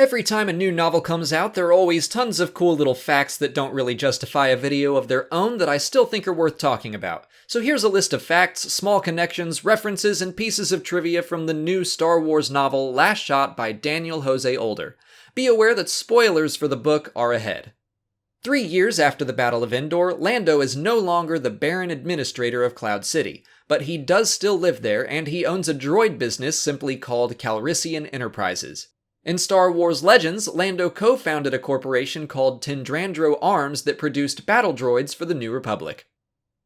Every time a new novel comes out, there are always tons of cool little facts that don't really justify a video of their own that I still think are worth talking about. So here's a list of facts, small connections, references, and pieces of trivia from the new Star Wars novel Last Shot by Daniel Jose Older. Be aware that spoilers for the book are ahead. 3 years after the Battle of Endor, Lando is no longer the Baron Administrator of Cloud City, but he does still live there, and he owns a droid business simply called Calrissian Enterprises. In Star Wars Legends, Lando co-founded a corporation called Tendrandro Arms that produced battle droids for the New Republic.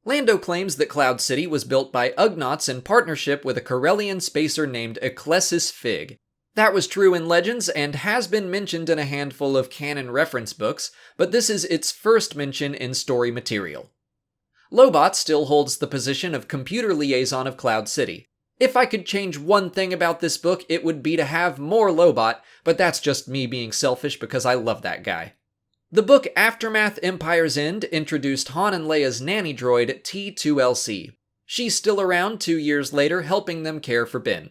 Lando claims that Cloud City was built by Ugnaughts in partnership with a Corellian spacer named Ecclesis Fig. That was true in Legends and has been mentioned in a handful of canon reference books, but this is its first mention in story material. Lobot still holds the position of computer liaison of Cloud City. If I could change one thing about this book, it would be to have more Lobot, but that's just me being selfish because I love that guy. The book Aftermath Empire's End introduced Han and Leia's nanny droid T2LC. She's still around 2 years later, helping them care for Ben.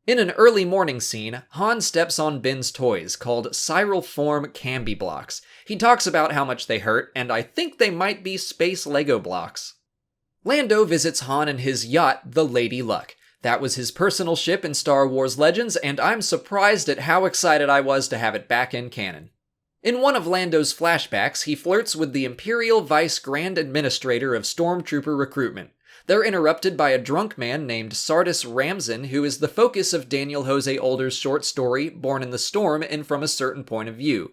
In an early morning scene, Han steps on Ben's toys, called Cyral Form Cambi blocks. He talks about how much they hurt, and I think they might be space Lego blocks. Lando visits Han in his yacht, the Lady Luck. That was his personal ship in Star Wars Legends, and I'm surprised at how excited I was to have it back in canon. In one of Lando's flashbacks, he flirts with the Imperial Vice Grand Administrator of Stormtrooper recruitment. They're interrupted by a drunk man named Sardis Ramzan, who is the focus of Daniel Jose Older's short story, Born in the Storm, and From a Certain Point of View.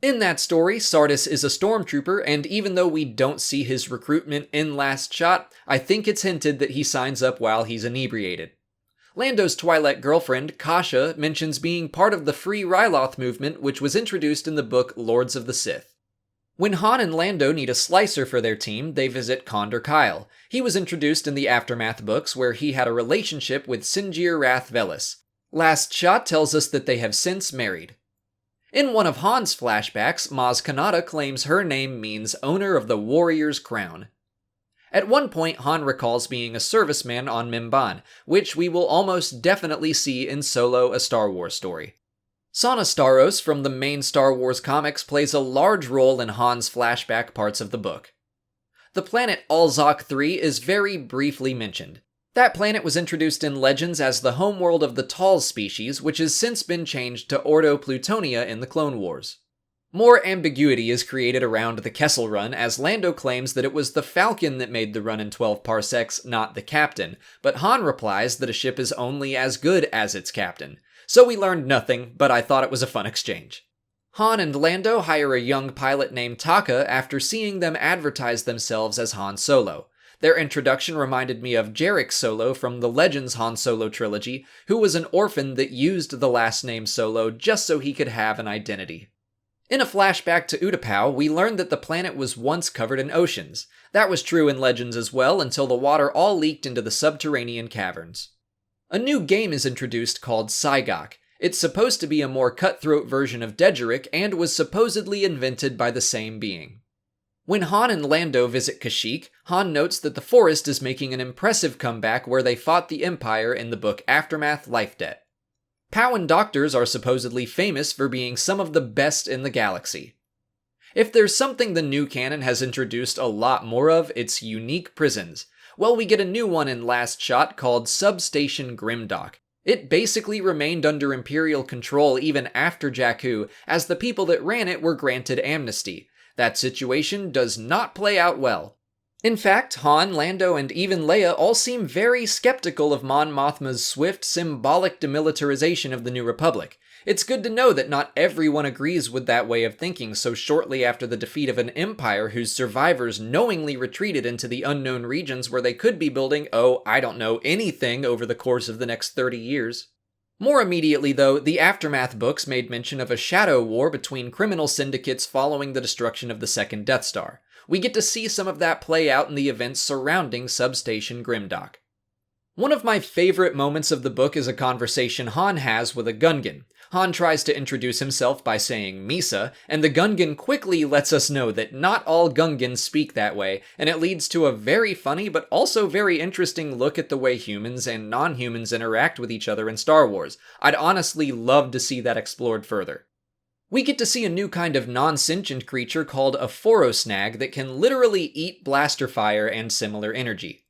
In that story, Sardis is a stormtrooper, and even though we don't see his recruitment in Last Shot, I think it's hinted that he signs up while he's inebriated. Lando's Twi'lek girlfriend, Kasha, mentions being part of the Free Ryloth movement, which was introduced in the book Lords of the Sith. When Han and Lando need a slicer for their team, they visit Condor Kyle. He was introduced in the Aftermath books, where he had a relationship with Sinjir Rath Velis. Last Shot tells us that they have since married. In one of Han's flashbacks, Maz Kanata claims her name means owner of the warrior's crown. At one point, Han recalls being a serviceman on Mimban, which we will almost definitely see in Solo: A Star Wars Story. Sana Starros from the main Star Wars comics plays a large role in Han's flashback parts of the book. The planet Alzok 3 is very briefly mentioned. That planet was introduced in Legends as the homeworld of the Tall species, which has since been changed to Ordo Plutonia in the Clone Wars. More ambiguity is created around the Kessel Run, as Lando claims that it was the Falcon that made the run in 12 parsecs, not the captain, but Han replies that a ship is only as good as its captain. So we learned nothing, but I thought it was a fun exchange. Han and Lando hire a young pilot named Taka after seeing them advertise themselves as Han Solo. Their introduction reminded me of Jarek Solo from the Legends Han Solo trilogy, who was an orphan that used the last name Solo just so he could have an identity. In a flashback to Utapau, we learned that the planet was once covered in oceans. That was true in Legends as well, until the water all leaked into the subterranean caverns. A new game is introduced called Cygok. It's supposed to be a more cutthroat version of Dedrick, and was supposedly invented by the same being. When Han and Lando visit Kashyyyk, Han notes that the Forest is making an impressive comeback where they fought the Empire in the book Aftermath Life Debt. Pauan doctors are supposedly famous for being some of the best in the galaxy. If there's something the new canon has introduced a lot more of, it's unique prisons. Well, we get a new one in Last Shot called Substation Grimdock. It basically remained under Imperial control even after Jakku, as the people that ran it were granted amnesty. That situation does not play out well. In fact, Han, Lando, and even Leia all seem very skeptical of Mon Mothma's swift, symbolic demilitarization of the New Republic. It's good to know that not everyone agrees with that way of thinking so shortly after the defeat of an empire whose survivors knowingly retreated into the unknown regions where they could be building, anything over the course of the next 30 years. More immediately, though, the Aftermath books made mention of a shadow war between criminal syndicates following the destruction of the second Death Star. We get to see some of that play out in the events surrounding Substation Grimdock. One of my favorite moments of the book is a conversation Han has with a Gungan. Han tries to introduce himself by saying Misa, and the Gungan quickly lets us know that not all Gungans speak that way, and it leads to a very funny but also very interesting look at the way humans and non-humans interact with each other in Star Wars. I'd honestly love to see that explored further. We get to see a new kind of non-sentient creature called a Forosnag that can literally eat blaster fire and similar energy.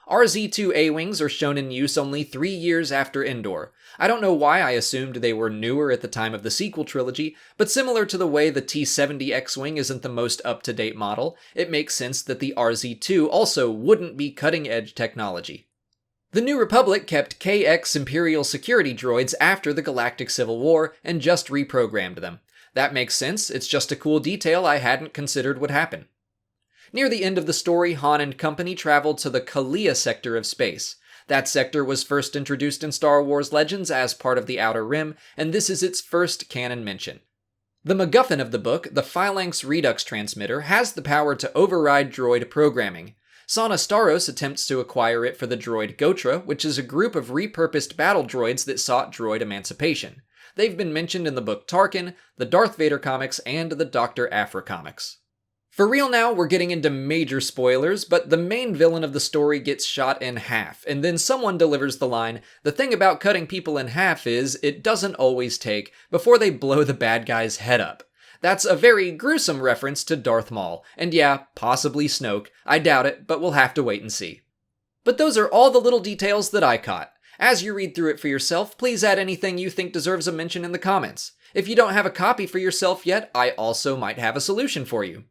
RZ-2 A-Wings are shown in use only 3 years after Endor. I don't know why I assumed they were newer at the time of the sequel trilogy, but similar to the way the T-70 X-Wing isn't the most up-to-date model, it makes sense that the RZ-2 also wouldn't be cutting-edge technology. The New Republic kept KX Imperial security droids after the Galactic Civil War and just reprogrammed them. That makes sense, it's just a cool detail I hadn't considered would happen. Near the end of the story, Han and company traveled to the Kalia sector of space. That sector was first introduced in Star Wars Legends as part of the Outer Rim, and this is its first canon mention. The MacGuffin of the book, the Phalanx Redux Transmitter, has the power to override droid programming. Sana Staros attempts to acquire it for the droid Gotra, which is a group of repurposed battle droids that sought droid emancipation. They've been mentioned in the book Tarkin, the Darth Vader comics, and the Dr. Aphra comics. For real now, we're getting into major spoilers, but the main villain of the story gets shot in half, and then someone delivers the line, "The thing about cutting people in half is, it doesn't always take," before they blow the bad guy's head up. That's a very gruesome reference to Darth Maul, and yeah, possibly Snoke. I doubt it, but we'll have to wait and see. But those are all the little details that I caught. As you read through it for yourself, please add anything you think deserves a mention in the comments. If you don't have a copy for yourself yet, I also might have a solution for you.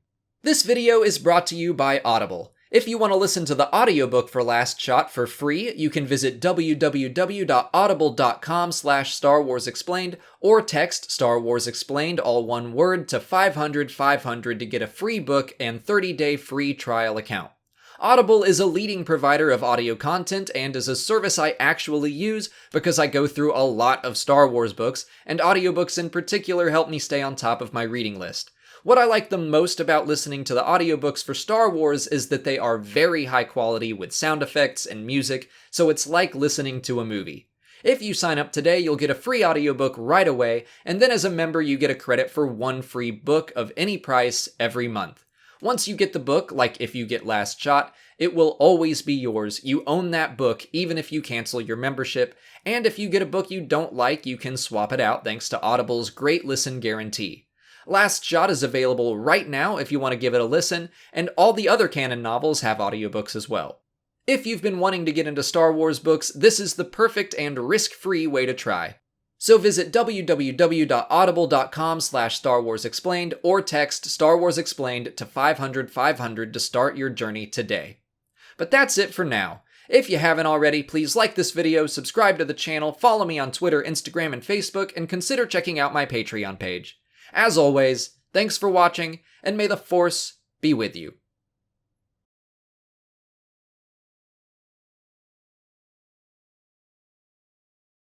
This video is brought to you by Audible. If you want to listen to the audiobook for Last Shot for free, you can visit www.audible.com/Star Wars Explained or text Star Wars Explained, all one word, to 500-500 to get a free book and 30-day free trial account. Audible is a leading provider of audio content and is a service I actually use because I go through a lot of Star Wars books, and audiobooks in particular help me stay on top of my reading list. What I like the most about listening to the audiobooks for Star Wars is that they are very high quality with sound effects and music, so it's like listening to a movie. If you sign up today, you'll get a free audiobook right away, and then as a member you get a credit for one free book of any price every month. Once you get the book, like if you get Last Shot, it will always be yours. You own that book even if you cancel your membership, and if you get a book you don't like, you can swap it out thanks to Audible's Great Listen Guarantee. Last Shot is available right now if you want to give it a listen, and all the other canon novels have audiobooks as well. If you've been wanting to get into Star Wars books, this is the perfect and risk-free way to try. So visit www.audible.com/Star Wars Explained or text Star Wars Explained to 500-500 to start your journey today. But that's it for now. If you haven't already, please like this video, subscribe to the channel, follow me on Twitter, Instagram, and Facebook, and consider checking out my Patreon page. As always, thanks for watching, and may the Force be with you.